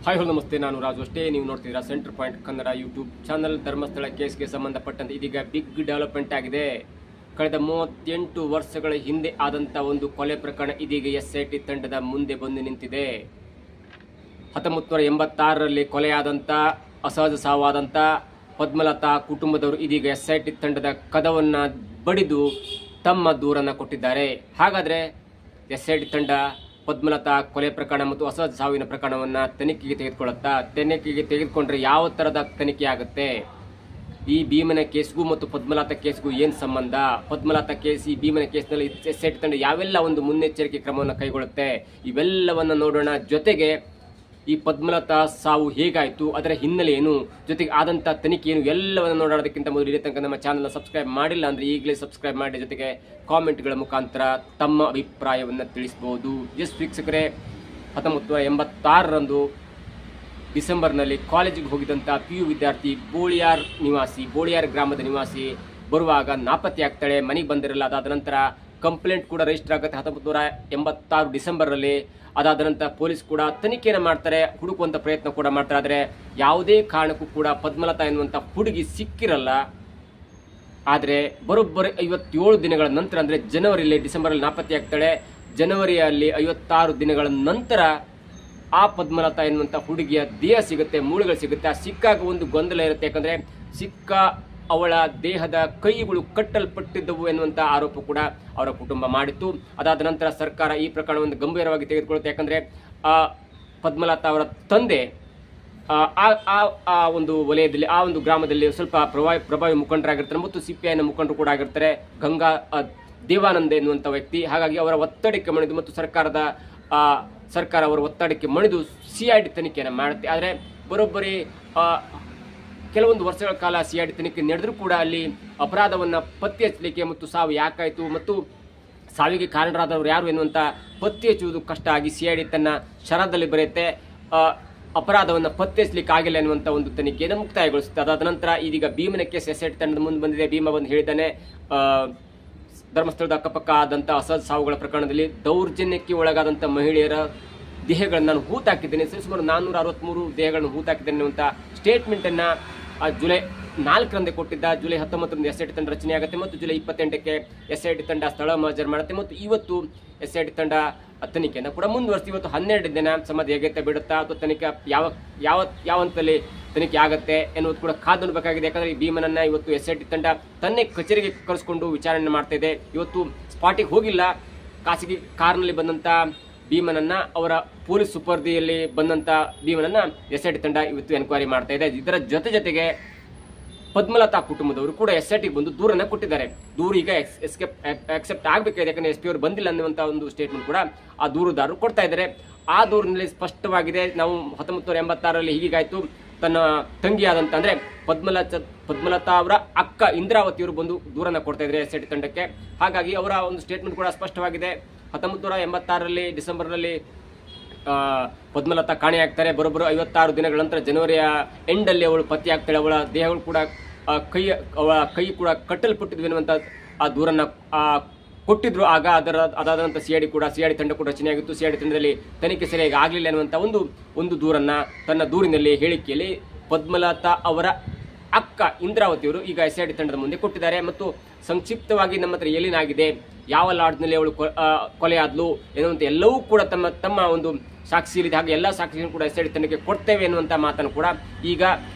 Hi hello ನಮಸ್ತೆ, ನಾನು ರಾಜು. ಅಷ್ಟೇ ನೀವು ನೋಡ್ತಿದ್ದೀರಾ centre point Kannada YouTube channel. Dharmasthala ಕೇಸ್ಗೆ ಸಂಬಂಧಪಟ್ಟಂತೆ ಇದೀಗ ಬಿಗ್ ಡೆವಲಪ್ಮೆಂಟ್ ಆಗಿದೆ. ಕಳೆದ 38 ವರ್ಷಗಳ ಹಿಂದೆ ಆದಂಥ ಒಂದು ಕೊಲೆ ಪ್ರಕರಣ ಇದೀಗ SIT ತಂಡದ ಮುಂದೆ ಬಂದು ನಿಂತಿದೆ. 1986ರಲ್ಲಿ ಕೊಲೆಯಾದಂಥ ಅಸಹಜ ಸಾವಾದಂಥ ಪದ್ಮಲತಾ ಕುಟುಂಬದವರು ಇದೀಗ SIT ತಂಡದ ಕದವನ್ನು ಬಡಿದು ತಮ್ಮ ದೂರನ್ನು ಕೊಟ್ಟಿದ್ದಾರೆ. ಹಾಗಾದರೆ SIT ತಂಡ ಪದ್ಮಲತಾ ಕೊಲೆ ಪ್ರಕರಣ ಮತ್ತು ಅಸಹಜ ಸಾವಿನ ಪ್ರಕರಣವನ್ನು ತನಿಖೆಗೆ ತೆಗೆದುಕೊಂಡ್ರೆ ಯಾವ ಥರದ ತನಿಖೆ ಆಗುತ್ತೆ? ಈ ಭೀಮನ ಕೇಸ್ಗೂ ಮತ್ತು ಪದ್ಮಲತಾ ಕೇಸ್ಗೂ ಏನು ಸಂಬಂಧ? ಪದ್ಮಲತಾ ಕೇಸ್, ಈ ಭೀಮನ ಕೇಸ್ನಲ್ಲಿ SIT ತಂಡ ಯಾವೆಲ್ಲ ಒಂದು ಮುನ್ನೆಚ್ಚರಿಕೆ ಕ್ರಮವನ್ನು ಕೈಗೊಳ್ಳುತ್ತೆ? ಇವೆಲ್ಲವನ್ನು ನೋಡೋಣ. ಜೊತೆಗೆ ಈ ಪದ್ಮಲತಾ ಸಾವು ಹೇಗಾಯಿತು, ಅದರ ಹಿನ್ನೆಲೆ ಏನು, ಜೊತೆಗೆ ಆದಂಥ ತನಿಖೆ ಏನು, ಎಲ್ಲವನ್ನು ನೋಡೋದಕ್ಕಿಂತ ಮೊದಲು ಇಲ್ಲಿ ತನಕ ನಮ್ಮ ಚಾನಲ್ನ ಸಬ್ಸ್ಕ್ರೈಬ್ ಮಾಡಿಲ್ಲ ಅಂದರೆ ಈಗಲೇ ಸಬ್ಸ್ಕ್ರೈಬ್ ಮಾಡಿ. ಜೊತೆಗೆ ಕಾಮೆಂಟ್ಗಳ ಮುಖಾಂತರ ತಮ್ಮ ಅಭಿಪ್ರಾಯವನ್ನು ತಿಳಿಸಬಹುದು. ಎಸ್ ವೀಕ್ಷಕರೇ, 1986ರಂದು ಡಿಸೆಂಬರ್ನಲ್ಲಿ ಕಾಲೇಜಿಗೆ ಹೋಗಿದ್ದಂಥ PU ವಿದ್ಯಾರ್ಥಿ ಬೋಳಿಯಾರ್ ಗ್ರಾಮದ ನಿವಾಸಿ ಬರುವಾಗ ನಾಪತ್ತೆ ಆಗ್ತಾಳೆ. ಮನೆಗೆ ಬಂದಿರಲ್ಲ. ಅದಾದ ನಂತರ ಕಂಪ್ಲೇಂಟ್ ಕೂಡ ರಿಜಿಸ್ಟರ್ ಆಗುತ್ತೆ 1986 ಡಿಸೆಂಬರ್ನಲ್ಲಿ. ಅದಾದ ನಂತರ ಪೊಲೀಸ್ ಕೂಡ ತನಿಖೆಯನ್ನು ಮಾಡ್ತಾರೆ, ಹುಡುಕುವಂಥ ಪ್ರಯತ್ನ ಕೂಡ ಮಾಡ್ತಾರೆ. ಆದರೆ ಯಾವುದೇ ಕಾರಣಕ್ಕೂ ಕೂಡ ಪದ್ಮಲತಾ ಎನ್ನುವಂಥ ಹುಡುಗಿ ಸಿಕ್ಕಿರಲ್ಲ. ಆದರೆ ಬರೋಬ್ಬರಿ 57 ದಿನಗಳ ನಂತರ, ಅಂದರೆ ಜನವರಿಯಲ್ಲಿ, ಡಿಸೆಂಬರಲ್ಲಿ ನಾಪತ್ತೆ ಆಗ್ತಾಳೆ. ಜನವರಿಯಲ್ಲಿ 56 ದಿನಗಳ ನಂತರ ಆ ಪದ್ಮಲತಾ ಎನ್ನುವಂಥ ಹುಡುಗಿಯ ದೇಹ ಸಿಗುತ್ತೆ, ಮೂಳೆಗಳು ಸಿಗುತ್ತೆ. ಆ ಸಿಕ್ಕಾಗ ಒಂದು ಗೊಂದಲ ಇರುತ್ತೆ. ಯಾಕಂದರೆ ಅವಳ ದೇಹದ ಕೈಗಳು ಕಟ್ಟಲ್ಪಟ್ಟಿದ್ದವು ಎನ್ನುವಂಥ ಆರೋಪ ಕೂಡ ಅವರ ಕುಟುಂಬ ಮಾಡಿತ್ತು. ಅದಾದ ನಂತರ ಸರ್ಕಾರ ಈ ಪ್ರಕರಣವನ್ನು ಗಂಭೀರವಾಗಿ ತೆಗೆದುಕೊಳ್ಳುತ್ತೆ. ಯಾಕಂದರೆ ಪದ್ಮಲತಾ ಅವರ ತಂದೆ ಆ ಒಂದು ವಲಯದಲ್ಲಿ, ಆ ಒಂದು ಗ್ರಾಮದಲ್ಲಿ ಸ್ವಲ್ಪ ಪ್ರಭಾವಿ ಮುಖಂಡರಾಗಿರ್ತಾರೆ ಮತ್ತು CPIನ ಮುಖಂಡರು ಕೂಡ ಆಗಿರ್ತಾರೆ. ಗಂಗಾ ದೇವಾನಂದ ಎನ್ನುವಂಥ ವ್ಯಕ್ತಿ. ಹಾಗಾಗಿ ಅವರ ಒತ್ತಡಕ್ಕೆ ಮಣಿದು ಮತ್ತು ಸರ್ಕಾರ ಅವರ ಒತ್ತಡಕ್ಕೆ ಮಣಿದು CID ತನಿಖೆಯನ್ನು ಮಾಡುತ್ತೆ. ಆದರೆ ಬರೋಬ್ಬರಿ ಕೆಲವೊಂದು ವರ್ಷಗಳ ಕಾಲ CID ತನಿಖೆ ನಡೆದರೂ ಕೂಡ ಅಲ್ಲಿ ಅಪರಾಧವನ್ನು ಪತ್ತೆ ಹಚ್ಚಲಿಕ್ಕೆ ಮತ್ತು ಸಾವು ಯಾಕಾಯಿತು ಮತ್ತು ಸಾವಿಗೆ ಕಾರಣರಾದವರು ಯಾರು ಎನ್ನುವಂಥ ಪತ್ತೆ ಹಚ್ಚುವುದು ಕಷ್ಟ ಆಗಿ CID ತನ್ನ ಶರದಲ್ಲಿ ಬರೆಯುತ್ತೆ. ಅಪರಾಧವನ್ನು ಪತ್ತೆ ಹಚ್ಚಲಿಕ್ಕೆ ಆಗಿಲ್ಲ ಎನ್ನುವಂಥ ಒಂದು ತನಿಖೆಯನ್ನು ಮುಕ್ತಾಯಗೊಳಿಸುತ್ತೆ. ಅದಾದ ನಂತರ ಇದೀಗ ಭೀಮನ ಕೇಸ್ SIT ತಂಡದ ಮುಂದೆ ಬಂದಿದೆ. ಭೀಮ ಬಂದು ಹೇಳಿದ್ದಾನೆ, ಧರ್ಮಸ್ಥಳದ ಅಕ್ಕಪಕ್ಕ ಆದಂಥ ಅಸಹಜ ಸಾವುಗಳ ಪ್ರಕರಣದಲ್ಲಿ ದೌರ್ಜನ್ಯಕ್ಕೆ ಒಳಗಾದಂಥ ಮಹಿಳೆಯರ ದೇಹಗಳನ್ನು ನಾನು ಹೂತಾಕಿದ್ದೇನೆ, ಸುಮಾರು 463 ದೇಹಗಳನ್ನು ಹೂತಾಕಿದ್ದೇನೆ ಅನ್ನುವಂಥ ಸ್ಟೇಟ್ಮೆಂಟನ್ನು ಜುಲೈ 4ರಂದೇ ಕೊಟ್ಟಿದ್ದ. ಜುಲೈ 19ರಂದು SIT ತಂಡ ರಚನೆ ಆಗುತ್ತೆ ಮತ್ತು ಜುಲೈ 28ಕ್ಕೆ SIT ತಂಡ ಸ್ಥಳ ಮಹಜರ್ ಮಾಡುತ್ತೆ ಮತ್ತು ಇವತ್ತು SIT ತಂಡ ತನಿಖೆಯನ್ನು ಕೂಡ ಮುಂದುವರಿಸಿ ಇವತ್ತು 12 ದಿನ ಸಮಾಧಿ ಹೇಗೆ ಬಿಡುತ್ತಾ ಅಥವಾ ತನಿಖೆ ಯಾವ ಹಂತದಲ್ಲಿ ತನಿಖೆ ಆಗುತ್ತೆ ಎನ್ನುವುದು ಕೂಡ ಕಾದು ನೋಡಬೇಕಾಗಿದೆ. ಯಾಕಂದರೆ ಈ ಭೀಮನನ್ನ ಇವತ್ತು SIT ತಂಡ ತನ್ನೇ ಕಚೇರಿಗೆ ಕರೆಸಿಕೊಂಡು ವಿಚಾರಣೆ ಮಾಡ್ತಾ ಇದೆ. ಇವತ್ತು ಸ್ಪಾಟಿಗೆ ಹೋಗಿಲ್ಲ. ಖಾಸಗಿ ಕಾರ್ನಲ್ಲಿ ಬಂದಂಥ ಭೀಮನನ್ನ, ಅವರ ಪೊಲೀಸ್ ಸುಪರ್ದಿಯಲ್ಲಿ ಬಂದಂಥ ಭೀಮನನ್ನ SIT ತಂಡ ಇವತ್ತು ಎನ್ಕ್ವೈರಿ ಮಾಡ್ತಾ ಇದೆ. ಇದರ ಜೊತೆಗೆ ಪದ್ಮಲತಾ ಕುಟುಂಬದವರು ಕೂಡ SITಗೆ ಬಂದು ದೂರನ್ನು ಕೊಟ್ಟಿದ್ದಾರೆ. ದೂರು ಈಗ ಅಕ್ಸೆಪ್ಟ್ ಆಗಬೇಕಾಗಿದೆ. ಯಾಕಂದರೆ SP ಅವರು ಬಂದಿಲ್ಲ ಅನ್ನುವಂಥ ಒಂದು ಸ್ಟೇಟ್ಮೆಂಟ್ ಕೂಡ ಆ ದೂರುದಾರರು ಕೊಡ್ತಾ ಇದ್ದಾರೆ. ಆ ದೂರಿನಲ್ಲಿ ಸ್ಪಷ್ಟವಾಗಿದೆ, ನಾವು 1986ರಲ್ಲಿ ಹೀಗಾಯಿತು, ತನ್ನ ತಂಗಿಯಾದಂಥ ಅಂದರೆ ಪದ್ಮಲತಾ ಅವರ ಅಕ್ಕ ಇಂದ್ರಾವತಿಯವರು ಬಂದು ದೂರನ್ನು ಕೊಡ್ತಾ ಇದ್ದಾರೆ SIT ತಂಡಕ್ಕೆ. ಹಾಗಾಗಿ ಅವರ ಒಂದು ಸ್ಟೇಟ್ಮೆಂಟ್ ಕೂಡ ಸ್ಪಷ್ಟವಾಗಿದೆ. 1986ರಲ್ಲಿ ಡಿಸೆಂಬರ್ನಲ್ಲಿ ಪದ್ಮಲತಾ ಕಾಣೆಯಾಗ್ತಾರೆ. ಬರೋಬ್ಬರು 56 ದಿನಗಳ ನಂತರ ಜನವರಿಯ ಎಂಡಲ್ಲಿ ಅವಳು ಪತ್ತೆಯಾಗ್ತಾಳೆ. ಅವಳ ದೇಹಗಳು ಕೂಡ ಅವಳ ಕೈ ಕೂಡ ಕಟ್ಟಲ್ಪಟ್ಟಿದ್ವು ಎನ್ನುವಂಥ ಆ ದೂರನ್ನು ಕೊಟ್ಟಿದ್ರು. ಆಗ ಅದಾದ ನಂತರ CID ತಂಡ ಕೂಡ ರಚನೆಯಾಗಿತ್ತು. CID ತಂಡದಲ್ಲಿ ತನಿಖೆ ಸರಿಯಾಗಿ ಆಗಲಿಲ್ಲ ಎನ್ನುವಂಥ ಒಂದು ದೂರನ್ನು ತನ್ನ ದೂರಿನಲ್ಲಿ ಹೇಳಿಕೆಯಲ್ಲಿ ಪದ್ಮಲತಾ ಅವರ ಅಕ್ಕ ಇಂದ್ರಾವತಿಯವರು ಈಗ SID ತಂಡದ ಮುಂದೆ ಕೊಟ್ಟಿದ್ದಾರೆ. ಮತ್ತು ಸಂಕ್ಷಿಪ್ತವಾಗಿ ನಮ್ಮ ಹತ್ರ ಏನೇನಾಗಿದೆ, ಯಾವ ಲಾಡ್ಜ್ನಲ್ಲಿ ಅವಳು ಕೊಲೆಯಾದ್ಲು ಎನ್ನುವಂಥ ಎಲ್ಲವೂ ಕೂಡ ತಮ್ಮ ಒಂದು ಸಾಕ್ಷಿಯಲ್ಲಿದೆ. ಹಾಗೆ ಎಲ್ಲ ಸಾಕ್ಷಿಯನ್ನು ಕೂಡ SID ತಂಡಕ್ಕೆ ಕೊಡ್ತೇವೆ ಎನ್ನುವಂಥ ಮಾತನ್ನು ಕೂಡ ಈಗ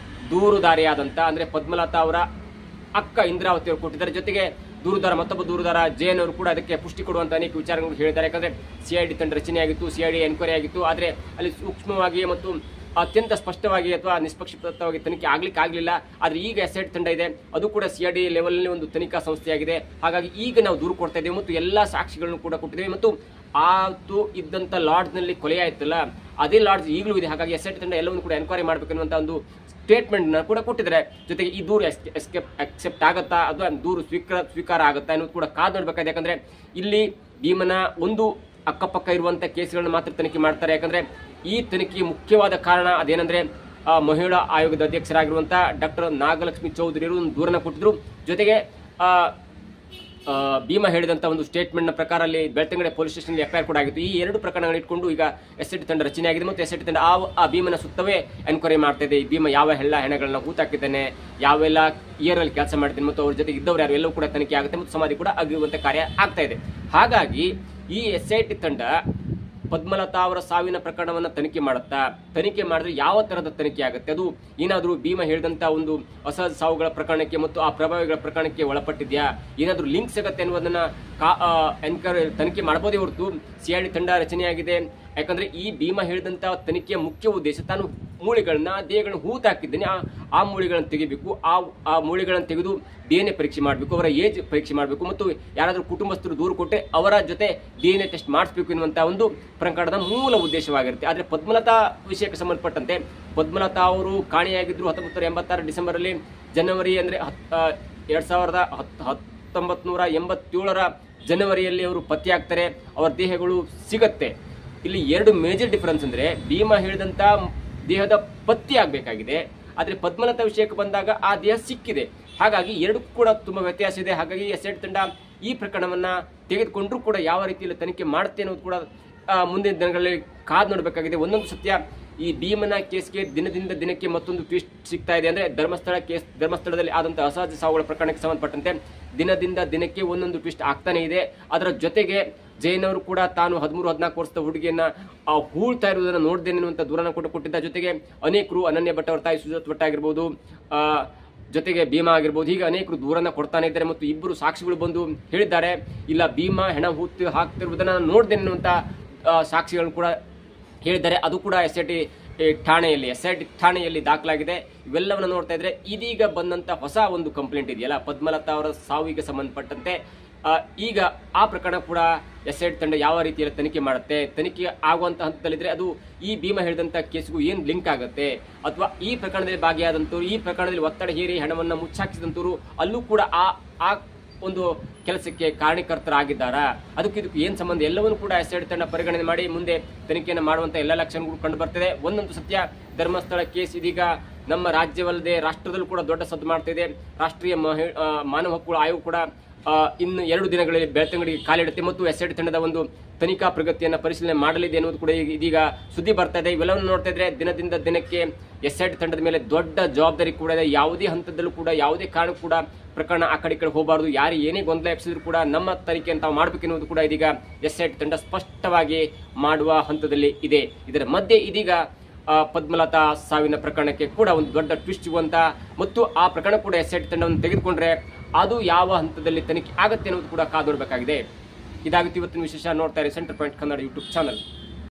ದೂರುದಾರಿಯಾದಂಥ ಅಂದರೆ ಪದ್ಮಲತಾ ಅವರ ಅಕ್ಕ ಇಂದ್ರಾವತಿಯವರು ಕೊಟ್ಟಿದ್ದಾರೆ. ಜೊತೆಗೆ ಮತ್ತೊಬ್ಬ ದೂರುದಾರ ಜಯನ್ ಅವರು ಕೂಡ ಅದಕ್ಕೆ ಪುಷ್ಟಿ ಕೊಡುವಂಥ ಅನೇಕ ವಿಚಾರಗಳು ಹೇಳಿದ್ದಾರೆ. ಯಾಕಂದರೆ CID ತಂಡ ರಚನೆಯಾಗಿತ್ತು, CID ಎನ್ಕ್ವೈರಿ ಆಗಿತ್ತು. ಆದರೆ ಅಲ್ಲಿ ಸೂಕ್ಷ್ಮವಾಗಿ ಮತ್ತು ಅತ್ಯಂತ ಸ್ಪಷ್ಟವಾಗಿ ಅಥವಾ ನಿಷ್ಪಕ್ಷಪಾತವಾಗಿ ತನಿಖೆ ಆಗಲಿಲ್ಲ. ಆದರೆ ಈಗ SIT ತಂಡ ಇದೆ, ಅದು ಕೂಡ CID ಲೆವೆಲ್ನಲ್ಲಿ ಒಂದು ತನಿಖಾ ಸಂಸ್ಥೆಯಾಗಿದೆ. ಹಾಗಾಗಿ ಈಗ ನಾವು ದೂರು ಕೊಡ್ತಾ ಇದ್ದೇವೆ ಮತ್ತು ಎಲ್ಲ ಸಾಕ್ಷಿಗಳನ್ನು ಕೂಡ ಕೊಟ್ಟಿದ್ದೇವೆ. ಮತ್ತು ಇದ್ದಂಥ ಲಾಡ್ಜ್ನಲ್ಲಿ ಕೊಲೆ ಆಯ್ತಲ್ಲ, ಅದೇ ಲಾಡ್ಜ್ ಈಗಲೂ ಇದೆ. ಹಾಗಾಗಿ SIT ತಂಡ ಎಲ್ಲವನ್ನು ಕೂಡ ಎನ್ಕ್ವೈರಿ ಮಾಡಬೇಕನ್ನುವಂಥ ಒಂದು ಸ್ಟೇಟ್ಮೆಂಟ್ನ ಕೂಡ ಕೊಟ್ಟಿದ್ದಾರೆ. ಜೊತೆಗೆ ಈ ದೂರು ಅಕ್ಸೆಪ್ಟ್ ಆಗುತ್ತಾ ಅಥವಾ ದೂರು ಸ್ವೀಕಾರ ಆಗುತ್ತಾ ಅನ್ನೋದು ಕೂಡ ಕಾದು ನೋಡಬೇಕಾಗಿದೆ. ಯಾಕಂದರೆ ಇಲ್ಲಿ ಭೀಮನ ಒಂದು ಅಕ್ಕಪಕ್ಕ ಇರುವಂಥ ಕೇಸ್ಗಳನ್ನು ಮಾತ್ರ ತನಿಖೆ ಮಾಡ್ತಾರೆ. ಯಾಕಂದರೆ ಈ ತನಿಖೆಗೆ ಮುಖ್ಯವಾದ ಕಾರಣ ಅದೇನೆಂದರೆ ಮಹಿಳಾ ಆಯೋಗದ ಅಧ್ಯಕ್ಷರಾಗಿರುವಂಥ ಡಾಕ್ಟರ್ ನಾಗಲಕ್ಷ್ಮಿ ಚೌಧರಿಯವರು ಒಂದು ದೂರನ್ನು ಕೊಟ್ಟಿದ್ರು. ಜೊತೆಗೆ ಭೀಮಾ ಹೇಳಿದಂತ ಒಂದು ಸ್ಟೇಟ್ಮೆಂಟ್ ನ ಪ್ರಕಾರ ಅಲ್ಲಿ ಬೆಳ್ತಂಗಡಿ ಪೊಲೀಸ್ ಸ್ಟೇಷನ್ ಎಫ್ಐಆರ್ ಕೂಡ ಆಗಿತ್ತು. ಈ ಎರಡು ಪ್ರಕರಣಗಳನ್ನು ಇಟ್ಕೊಂಡು ಈಗ ಎಸ್ಐಟಿ ತಂಡ ರಚನೆ ಆಗಿದೆ ಮತ್ತು ಎಸ್ಐಟಿ ತಂಡ ಆ ಭೀಮನ ಸುತ್ತವೇ ಎನ್ಕ್ವೈರಿ ಮಾಡ್ತಾ ಇದೆ. ಈ ಭೀಮಾ ಯಾವ ಹೆಣಗಳನ್ನ ಹೂತಾಕಿದ್ದಾನೆ, ಯಾವೆಲ್ಲ ಇಯರ್ ಅಲ್ಲಿ ಕೆಲಸ ಮಾಡಿದ್ದಾನೆ ಮತ್ತು ಅವ್ರ ಜೊತೆ ಇದ್ದವರು ಯಾರು ಎಲ್ಲವೂ ಕೂಡ ತನಿಖೆ ಆಗುತ್ತೆ ಮತ್ತು ಸಮಾಧಿ ಕೂಡ ಆಗಿರುವಂತ ಕಾರ್ಯ ಆಗ್ತಾ ಇದೆ. ಹಾಗಾಗಿ ಈ ಎಸ್ಐಟಿ ತಂಡ ಪದ್ಮಲತಾ ಅವರ ಸಾವಿನ ಪ್ರಕರಣವನ್ನ ತನಿಖೆ ಮಾಡುತ್ತಾ, ತನಿಖೆ ಮಾಡಿದ್ರೆ ಯಾವ ತರಹದ ತನಿಖೆ ಆಗುತ್ತೆ, ಅದು ಏನಾದರೂ ಭೀಮಾ ಹೇಳಿದಂತ ಒಂದು ಅಸಹಜ ಸಾವುಗಳ ಪ್ರಕರಣಕ್ಕೆ ಮತ್ತು ಆ ಪ್ರಭಾವಿಗಳ ಪ್ರಕರಣಕ್ಕೆ ಒಳಪಟ್ಟಿದ್ಯಾ, ಏನಾದರೂ ಲಿಂಕ್ ಸಿಗತ್ತೆ ಅನ್ನೋದನ್ನ ತನಿಖೆ ಮಾಡಬಹುದೇ ಹೊರತು ಸಿಐಡಿ ತಂಡ ರಚನೆಯಾಗಿದೆ. ಯಾಕಂದ್ರೆ ಈ ಭೀಮಾ ಹೇಳಿದಂತ ತನಿಖೆಯ ಮುಖ್ಯ ಉದ್ದೇಶ ತಾನು ಮೂಳೆಗಳನ್ನ ದೇಹಗಳನ್ನ ಹೂತಾಕಿದ್ದೇನೆ, ಆ ಮೂಳೆಗಳನ್ನು ತೆಗಿಬೇಕು, ಆ ಮೂಳೆಗಳನ್ನು ತೆಗೆದು DNA ಪರೀಕ್ಷೆ ಮಾಡಬೇಕು, ಅವರ ಏಜ್ ಪರೀಕ್ಷೆ ಮಾಡಬೇಕು ಮತ್ತು ಯಾರಾದರೂ ಕುಟುಂಬಸ್ಥರು ದೂರು ಕೊಟ್ಟರೆ ಅವರ ಜೊತೆ DNA ಟೆಸ್ಟ್ ಮಾಡಿಸಬೇಕು ಎನ್ನುವಂತಹ ಒಂದು ಪ್ರಕರಣದ ಮೂಲ ಉದ್ದೇಶವಾಗಿರುತ್ತೆ. ಆದರೆ ಪದ್ಮಲತಾ ವಿಷಯಕ್ಕೆ ಸಂಬಂಧಪಟ್ಟಂತೆ ಪದ್ಮಲತಾ ಅವರು ಕಾಣೆಯಾಗಿದ್ರು 1986 ಡಿಸೆಂಬರ್ ಅಲ್ಲಿ, ಜನವರಿ ಅಂದ್ರೆ 1987 ಜನವರಿಯಲ್ಲಿ ಅವರು ಪತ್ತೆಯಾಗ್ತಾರೆ, ಅವರ ದೇಹಗಳು ಸಿಗತ್ತೆ. ಇಲ್ಲಿ ಎರಡು ಮೇಜರ್ ಡಿಫರೆನ್ಸ್ ಅಂದ್ರೆ ಭೀಮಾ ಹೇಳಿದಂತ ದೇಹದ ಪತ್ತೆ ಆಗಬೇಕಾಗಿದೆ, ಆದ್ರೆ ಪದ್ಮಲತಾ ವಿಷಯಕ್ಕೆ ಬಂದಾಗ ಆ ದೇಹ ಸಿಕ್ಕಿದೆ. ಹಾಗಾಗಿ ಎರಡಕ್ಕೂ ಕೂಡ ತುಂಬಾ ವ್ಯತ್ಯಾಸ ಇದೆ. ಹಾಗಾಗಿ ಎಸ್ಐಟಿ ತಂಡ ಈ ಪ್ರಕರಣವನ್ನ ತೆಗೆದುಕೊಂಡ್ರೂ ಕೂಡ ಯಾವ ರೀತಿಯಲ್ಲಿ ತನಿಖೆ ಮಾಡುತ್ತೆ ಅನ್ನೋದು ಕೂಡ ಮುಂದಿನ ದಿನಗಳಲ್ಲಿ ಕಾದು ನೋಡಬೇಕಾಗಿದೆ. ಒಂದೊಂದು ಸತ್ಯ ಈ ಭೀಮನ ಕೇಸ್ಗೆ ದಿನದಿಂದ ದಿನಕ್ಕೆ ಮತ್ತೊಂದು ಟ್ವಿಸ್ಟ್ ಸಿಗ್ತಾ ಇದೆ. ಅಂದ್ರೆ ಧರ್ಮಸ್ಥಳದಲ್ಲಿ ಆದಂತಹ ಅಸಹಜ ಸಾವುಗಳ ಪ್ರಕರಣಕ್ಕೆ ಸಂಬಂಧಪಟ್ಟಂತೆ ದಿನದಿಂದ ದಿನಕ್ಕೆ ಒಂದೊಂದು ಟ್ವಿಸ್ಟ್ ಆಗ್ತಾನೆ ಇದೆ. ಅದರ ಜೊತೆಗೆ ಜೈನ್ ಅವರು ಕೂಡ ತಾನು 13-14 ವರ್ಷದ ಹುಡುಗಿಯನ್ನ ಹೂಳ್ತಾ ಇರುವುದನ್ನು ನೋಡ್ದೇನೆ ಅನ್ನುವಂಥ ದೂರನ ಕೊಟ್ಟಿದ್ದ. ಜೊತೆಗೆ ಅನೇಕರು, ಅನನ್ಯ ಭಟ್ ಅವರ ತಾಯಿ ಸುಜಾತ್ ಭಟ್ ಆಗಿರ್ಬೋದು, ಜೊತೆಗೆ ಭೀಮಾ ಆಗಿರ್ಬೋದು, ಹೀಗೆ ಅನೇಕರು ದೂರನ್ನ ಕೊಡ್ತಾನೆ ಇದ್ದಾರೆ ಮತ್ತು ಇಬ್ಬರು ಸಾಕ್ಷಿಗಳು ಬಂದು ಹೇಳಿದ್ದಾರೆ, ಇಲ್ಲ ಭೀಮಾ ಹೆಣ ಹಾಕ್ತಿರುವುದನ್ನ ನೋಡ್ದೇನೆ ಅನ್ನುವಂಥ ಸಾಕ್ಷಿಗಳನ್ನು ಕೂಡ ಹೇಳಿದ್ದಾರೆ. ಅದು ಕೂಡ ಎಸ್ಐಟಿ ಠಾಣೆಯಲ್ಲಿ ದಾಖಲಾಗಿದೆ. ಇವೆಲ್ಲವನ್ನ ನೋಡ್ತಾ ಇದ್ರೆ ಇದೀಗ ಬಂದಂತ ಹೊಸ ಒಂದು ಕಂಪ್ಲೇಂಟ್ ಇದೆಯಲ್ಲ ಪದ್ಮಲತಾ ಅವರ ಸಾವಿಗೆ ಸಂಬಂಧಪಟ್ಟಂತೆ, ಈಗ ಆ ಪ್ರಕರಣ ಕೂಡ ಎಸ್ಐಟಿ ತಂಡ ಯಾವ ರೀತಿಯಲ್ಲಿ ತನಿಖೆ ಮಾಡುತ್ತೆ, ತನಿಖೆ ಆಗುವಂತ ಹಂತದಲ್ಲಿದ್ರೆ ಅದು ಈ ಭೀಮಾ ಹೇಳಿದಂತ ಕೇಸ್ಗೂ ಏನ್ ಲಿಂಕ್ ಆಗುತ್ತೆ, ಅಥವಾ ಈ ಪ್ರಕರಣದಲ್ಲಿ ಭಾಗಿಯಾದಂತವ್ರು, ಈ ಪ್ರಕರಣದಲ್ಲಿ ಒತ್ತಡ ಹೇರಿ ಹಣವನ್ನ ಮುಚ್ಚಾಕಿಸಿದಂತವ್ರು ಅಲ್ಲೂ ಕೂಡ ಆ ಒಂದು ಕೆಲಸಕ್ಕೆ ಕಾರಣಕರ್ತರಾಗಿದ್ದಾರಾ, ಇದಕ್ಕೂ ಏನ್ ಸಂಬಂಧ, ಎಲ್ಲವನ್ನೂ ಕೂಡ ಎಸ್ಐಟಿ ತಂಡ ಪರಿಗಣನೆ ಮಾಡಿ ಮುಂದೆ ತನಿಖೆಯನ್ನು ಮಾಡುವಂತ ಎಲ್ಲ ಲಕ್ಷಣಗಳು ಕಂಡು ಬರ್ತದೆ. ಒಂದೊಂದು ಸತ್ಯ, ಧರ್ಮಸ್ಥಳ ಕೇಸ್ ಇದೀಗ ನಮ್ಮ ರಾಜ್ಯವಲ್ಲದೆ ರಾಷ್ಟ್ರದಲ್ಲೂ ಕೂಡ ದೊಡ್ಡ ಸದ್ದು ಮಾಡ್ತಿದೆ. ರಾಷ್ಟ್ರೀಯ ಮಾನವ ಹಕ್ಕುಗಳ ಆಯೋಗ ಕೂಡ ಇನ್ನು 2 ದಿನಗಳಲ್ಲಿ ಬೆಳ್ತಂಗಡಿಗೆ ಕಾಲಿಡುತ್ತೆ ಮತ್ತು ಎಸ್ಐಟಿ ತಂಡದ ಒಂದು ತನಿಖಾ ಪ್ರಗತಿಯನ್ನ ಪರಿಶೀಲನೆ ಮಾಡಲಿದೆ ಅನ್ನೋದು ಕೂಡ ಇದೀಗ ಸುದ್ದಿ ಬರ್ತಾ ಇದೆ. ಇವೆಲ್ಲವನ್ನು ನೋಡ್ತಾ ಇದ್ರೆ ದಿನದಿಂದ ದಿನಕ್ಕೆ ಎಸ್ಐಟಿ ತಂಡದ ಮೇಲೆ ದೊಡ್ಡ ಜವಾಬ್ದಾರಿ ಕೂಡ ಇದೆ. ಯಾವುದೇ ಹಂತದಲ್ಲೂ ಕೂಡ ಯಾವುದೇ ಕಾರಣಕ್ಕೂ ಕೂಡ ಪ್ರಕರಣ ಆ ಕಡೆ ಹೋಗಬಾರದು, ಯಾರು ಏನೇ ಗೊಂದಲ ಎಬ್ಸಿದ್ರು ಕೂಡ ನಮ್ಮ ತನಿಖೆ ಅಂತ ಮಾಡಬೇಕೆನ್ನುವುದು ಕೂಡ ಇದೀಗ ಎಸ್ಐಟಿ ತಂಡ ಸ್ಪಷ್ಟವಾಗಿ ಮಾಡುವ ಹಂತದಲ್ಲಿ ಇದೆ. ಇದರ ಮಧ್ಯೆ ಇದೀಗ ಪದ್ಮಲತಾ ಸಾವಿನ ಪ್ರಕರಣಕ್ಕೆ ಕೂಡ ಒಂದು ದೊಡ್ಡ ಟ್ವಿಸ್ಟ್ ಸಿಗುವಂತ ಮತ್ತು ಆ ಪ್ರಕರಣ ಕೂಡ ಎಸ್ಐಟಿ ತಂಡವನ್ನು ತೆಗೆದುಕೊಂಡ್ರೆ ಅದು ಯಾವ ಹಂತದಲ್ಲಿ ತನಿಖೆ ಆಗುತ್ತೆ ಅನ್ನೋದು ಕೂಡ ಕಾದು ನೋಡಬೇಕಾಗಿದೆ. ಇದಾಗುತ್ತೆ ಇವತ್ತಿನ ವಿಶೇಷ. ನೋಡ್ತಾ ಇರಿ centre point Kannada YouTube channel.